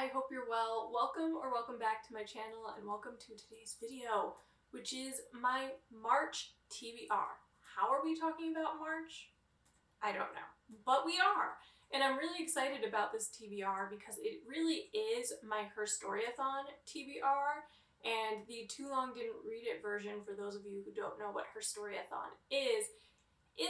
I hope you're well. Welcome back to my channel and welcome to today's video, which is my March TBR. How are we talking about March? I don't know, but we are. And I'm really excited about this TBR because it really is my Herstoryathon TBR, and the Too Long Didn't Read It version, for those of you who don't know what Herstoryathon is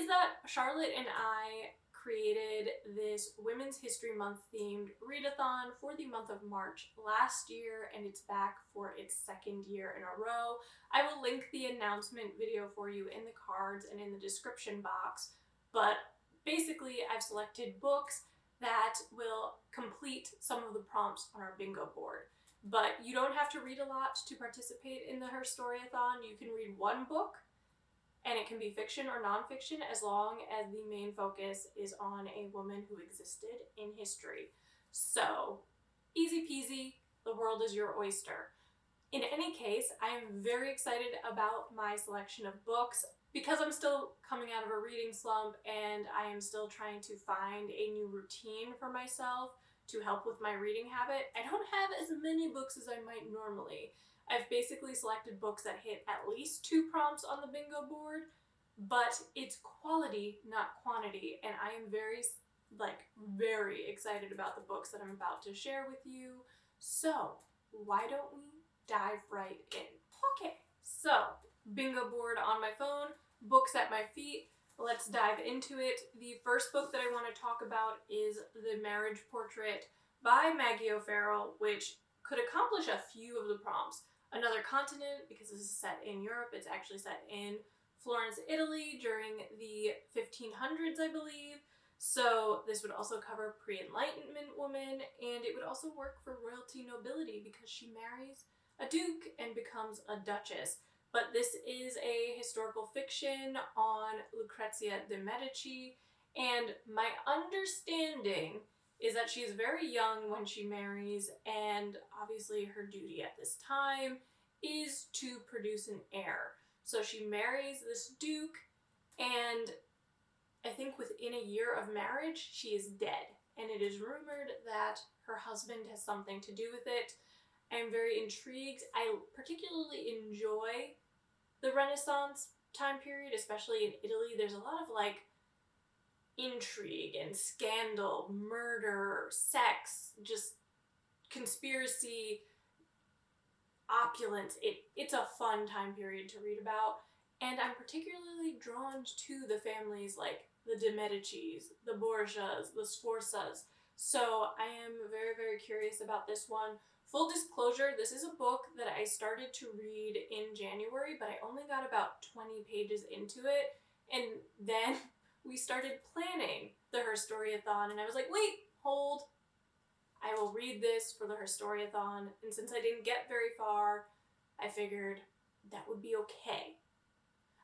that Charlotte and I created this Women's History Month themed readathon for the month of March last year, and it's back for its second year in a row. I will link the announcement video for you in the cards and in the description box, but basically I've selected books that will complete some of the prompts on our bingo board. But you don't have to read a lot to participate in the Herstoryathon. You can read one book, and it can be fiction or nonfiction as long as the main focus is on a woman who existed in history. So, easy peasy, the world is your oyster. In any case, I am very excited about my selection of books because I'm still coming out of a reading slump and I am still trying to find a new routine for myself to help with my reading habit. I don't have as many books as I might normally. I've basically selected books that hit at least 2 prompts on the bingo board, but it's quality, not quantity, and I am very excited about the books that I'm about to share with you. So, why don't we dive right in? Okay, so bingo board on my phone, books at my feet. Let's dive into it. The first book that I want to talk about is The Marriage Portrait by Maggie O'Farrell, which could accomplish a few of the prompts. Another continent, because this is set in Europe. It's actually set in Florence, Italy during the 1500s, I believe. So this would also cover pre-Enlightenment women, and it would also work for royalty nobility because she marries a duke and becomes a duchess. But this is a historical fiction on Lucrezia de Medici, and my understanding is that she's very young when she marries, and obviously her duty at this time is to produce an heir. So she marries this duke, and I think within a year of marriage, she is dead. And it is rumored that her husband has something to do with it. I am very intrigued. I particularly enjoy the Renaissance time period, especially in Italy. There's a lot of intrigue and scandal, murder, sex, just conspiracy, opulence. It's a fun time period to read about, and I'm particularly drawn to the families like the de Medicis, the Borgias, the Sforzas. So I am very, very curious about this one. Full disclosure, this is a book that I started to read in January, but I only got about 20 pages into it, and then we started planning the Herstoryathon, and I was like, wait, hold. I will read this for the Herstoryathon, and since I didn't get very far, I figured that would be okay.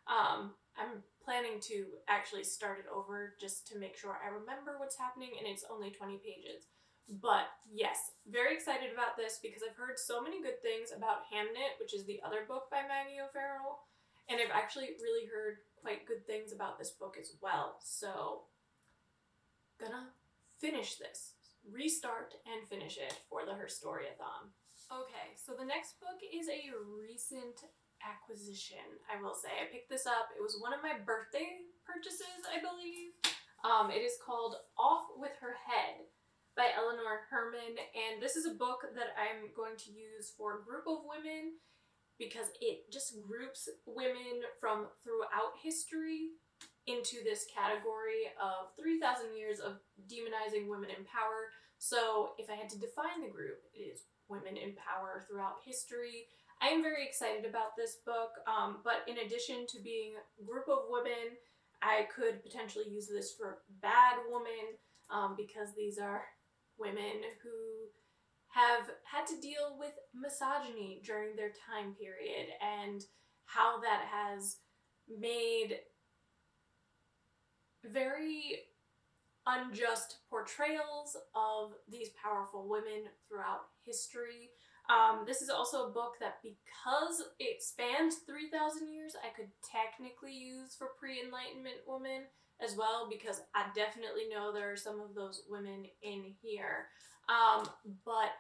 I'm planning to actually start it over just to make sure I remember what's happening, and it's only 20 pages. But yes, very excited about this because I've heard so many good things about Hamnet, which is the other book by Maggie O'Farrell, and I've actually really heard quite good things about this book as well. So, gonna finish this. Restart and finish it for the Herstoryathon. Okay, so the next book is a recent acquisition, I will say. I picked this up. It was one of my birthday purchases, I believe. It is called Off With Her Head by Eleanor Herman, and this is a book that I'm going to use for a group of women because it just groups women from throughout history into this category of 3,000 years of demonizing women in power. So if I had to define the group, it is women in power throughout history. I am very excited about this book, but in addition to being a group of women, I could potentially use this for bad women because these are women who have had to deal with misogyny during their time period and how that has made very unjust portrayals of these powerful women throughout history. This is also a book that, because it spans 3,000 years, I could technically use for pre-Enlightenment women as well, because I definitely know there are some of those women in here. But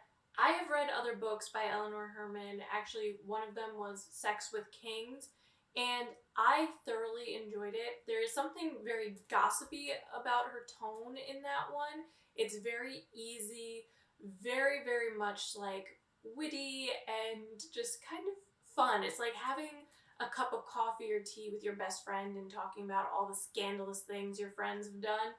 I have read other books by Eleanor Herman. Actually, one of them was Sex with Kings, and I thoroughly enjoyed it. There is something very gossipy about her tone in that one. It's very easy, very, very much like witty and just kind of fun. It's like having a cup of coffee or tea with your best friend and talking about all the scandalous things your friends have done.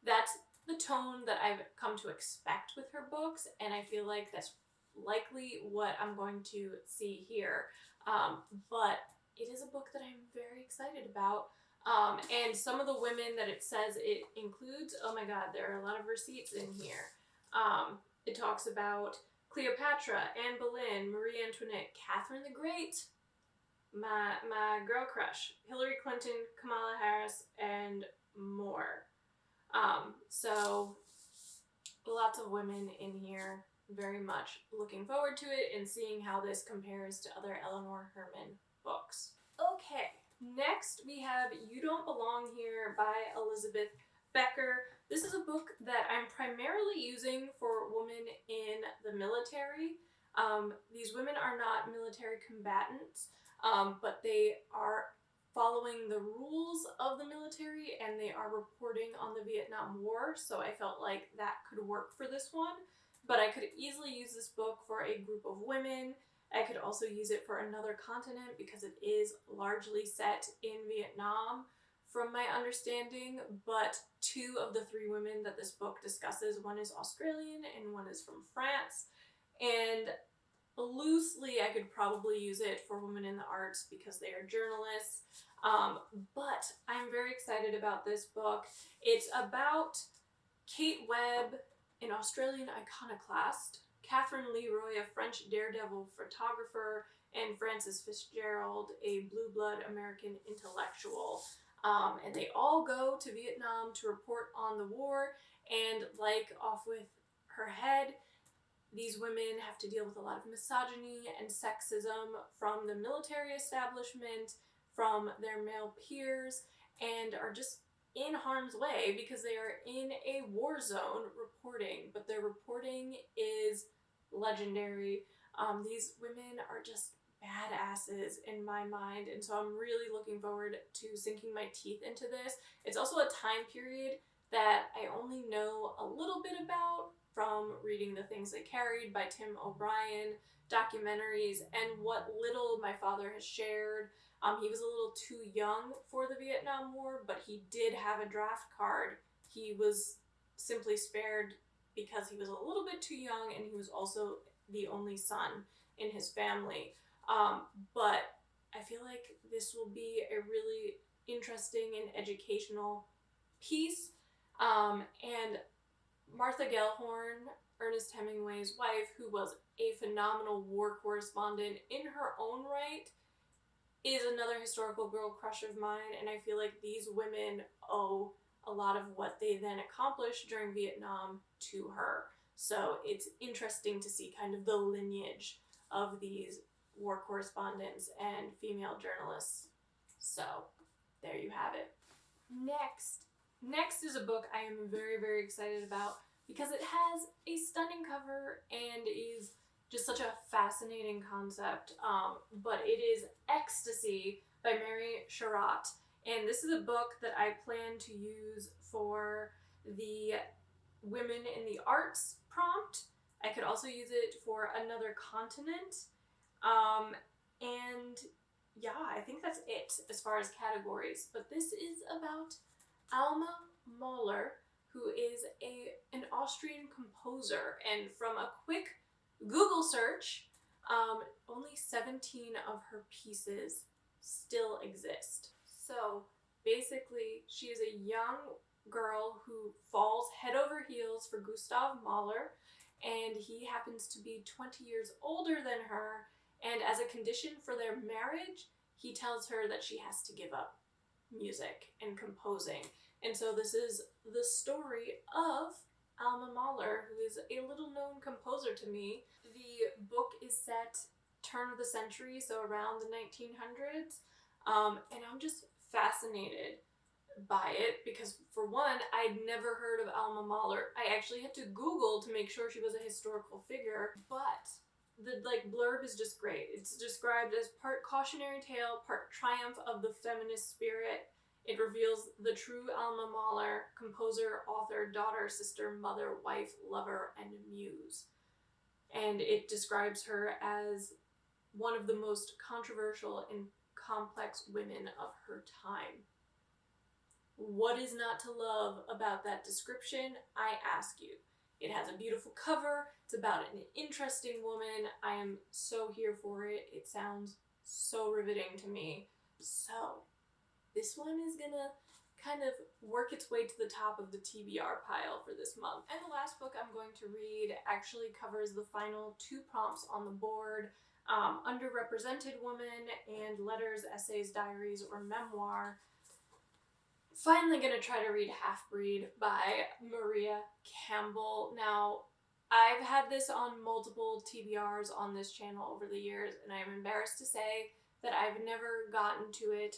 That's the tone that I've come to expect with her books, and I feel like that's likely what I'm going to see here. But it is a book that I'm very excited about. And some of the women that it says it includes, oh my god, there are a lot of receipts in here. It talks about Cleopatra, Anne Boleyn, Marie Antoinette, Catherine the Great, my girl crush, Hillary Clinton, Kamala Harris, and more. So lots of women in here. Very much looking forward to it and seeing how this compares to other Eleanor Herman books. Okay, next we have You Don't Belong Here by Elizabeth Becker. This is a book that I'm primarily using for women in the military. These women are not military combatants, but they are following the rules of the military and they are reporting on the Vietnam War, so I felt like that could work for this one. But I could easily use this book for a group of women. I could also use it for another continent because it is largely set in Vietnam from my understanding, but 2 of the 3 women that this book discusses, one is Australian and one is from France, and loosely I could probably use it for women in the arts because they are journalists, but I'm very excited about this book. It's about Kate Webb, an Australian iconoclast, Catherine Leroy, a French daredevil photographer, and Frances Fitzgerald, a blue blood American intellectual. And they all go to Vietnam to report on the war, and like Off With Her Head, these women have to deal with a lot of misogyny and sexism from the military establishment, from their male peers, and are just in harm's way because they are in a war zone reporting, but their reporting is legendary. These women are just badasses in my mind, and so I'm really looking forward to sinking my teeth into this. It's also a time period that I only know a little bit about from reading The Things They Carried by Tim O'Brien, documentaries, and what little my father has shared. He was a little too young for the Vietnam War, but he did have a draft card. He was simply spared because he was a little bit too young, and he was also the only son in his family. But I feel like this will be a really interesting and educational piece. And Martha Gellhorn, Ernest Hemingway's wife, who was a phenomenal war correspondent in her own right, is another historical girl crush of mine, and I feel like these women owe a lot of what they then accomplished during Vietnam to her. So it's interesting to see kind of the lineage of these war correspondents and female journalists. So there you have it. Next is a book I am very, very excited about because it has a stunning cover and is just such a fascinating concept, but it is Ecstasy by Mary Sherratt, and this is a book that I plan to use for the Women in the Arts prompt. I could also use it for another continent, and yeah, I think that's it as far as categories, but this is about Alma Mahler, who is an Austrian composer, and from a quick Google search, only 17 of her pieces still exist. So basically, she is a young girl who falls head over heels for Gustav Mahler, and he happens to be 20 years older than her, and as a condition for their marriage, he tells her that she has to give up music and composing. And so this is the story of Alma Mahler, who is a little-known composer to me. The book is set turn of the century, so around the 1900s, and I'm just fascinated by it because, for one, I'd never heard of Alma Mahler. I actually had to Google to make sure she was a historical figure, but the blurb is just great. It's described as part cautionary tale, part triumph of the feminist spirit. It reveals the true Alma Mahler, composer, author, daughter, sister, mother, wife, lover, and muse. And it describes her as one of the most controversial and complex women of her time. What is not to love about that description, I ask you? It has a beautiful cover. It's about an interesting woman. I am so here for it. It sounds so riveting to me. So this one is gonna kind of work its way to the top of the TBR pile for this month. And the last book I'm going to read actually covers the final 2 prompts on the board, Underrepresented Woman and Letters, Essays, Diaries, or Memoir. Finally gonna try to read Half-Breed by Maria Campbell. Now, I've had this on multiple TBRs on this channel over the years, and I'm embarrassed to say that I've never gotten to it,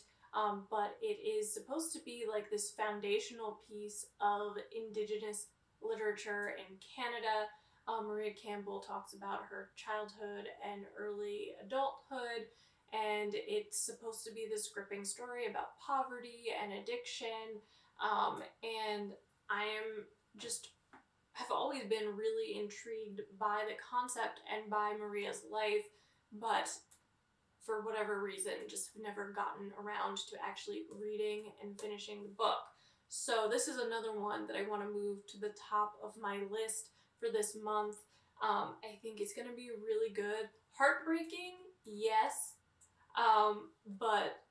but it is supposed to be like this foundational piece of Indigenous literature in Canada. Maria Campbell talks about her childhood and early adulthood, and it's supposed to be this gripping story about poverty and addiction, and I have always been really intrigued by the concept and by Maria's life, but for whatever reason just have never gotten around to actually reading and finishing the book. So this is another one that I want to move to the top of my list for this month. I think it's going to be really good. Heartbreaking, yes, but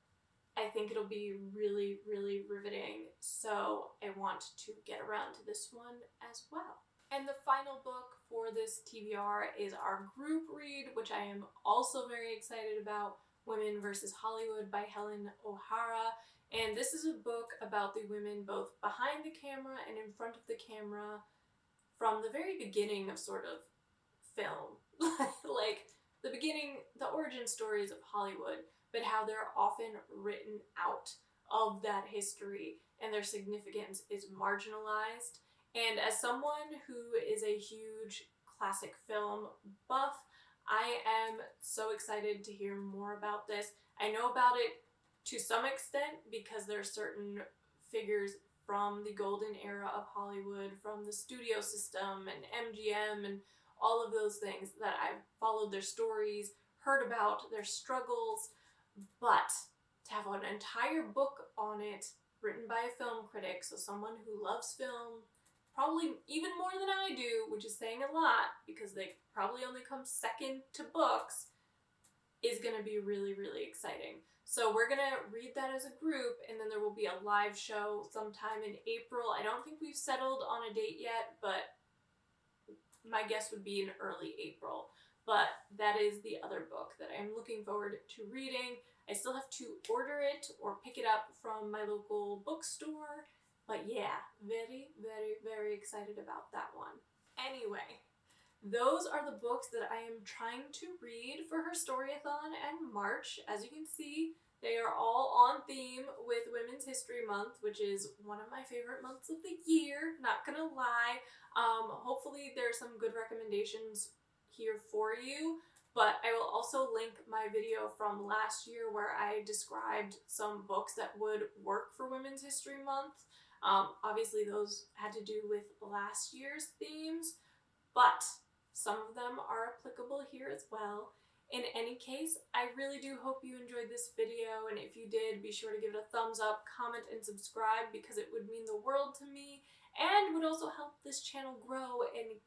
I think it'll be really, really riveting, so I want to get around to this one as well. And the final book for this TBR is our group read, which I am also very excited about, Women vs. Hollywood by Helen O'Hara. And this is a book about the women both behind the camera and in front of the camera from the very beginning of sort of film. Like the beginning, the origin stories of Hollywood, but how they're often written out of that history and their significance is marginalized. And as someone who is a huge classic film buff, I am so excited to hear more about this. I know about it to some extent because there are certain figures from the golden era of Hollywood, from the studio system and MGM and all of those things, that I've followed their stories, heard about their struggles, but to have an entire book on it written by a film critic, so someone who loves film, probably even more than I do, which is saying a lot because they probably only come second to books, is going to be really, really exciting. So we're going to read that as a group, and then there will be a live show sometime in April. I don't think we've settled on a date yet, but my guess would be in early April. But that is the other book that I'm looking forward to reading. I still have to order it or pick it up from my local bookstore. But yeah, very, very, very excited about that one. Anyway, those are the books that I am trying to read for Herstoryathon and March. As you can see, they are all on theme with Women's History Month, which is one of my favorite months of the year, not gonna lie. Hopefully there's some good recommendations here for you, but I will also link my video from last year where I described some books that would work for Women's History Month. Obviously those had to do with last year's themes, but some of them are applicable here as well. In any case, I really do hope you enjoyed this video, and if you did, be sure to give it a thumbs up, comment, and subscribe because it would mean the world to me and would also help this channel grow and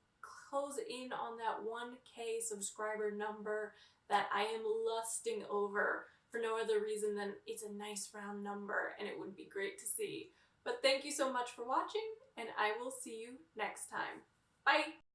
close in on that 1K subscriber number that I am lusting over for no other reason than it's a nice round number and it would be great to see. But thank you so much for watching, and I will see you next time. Bye!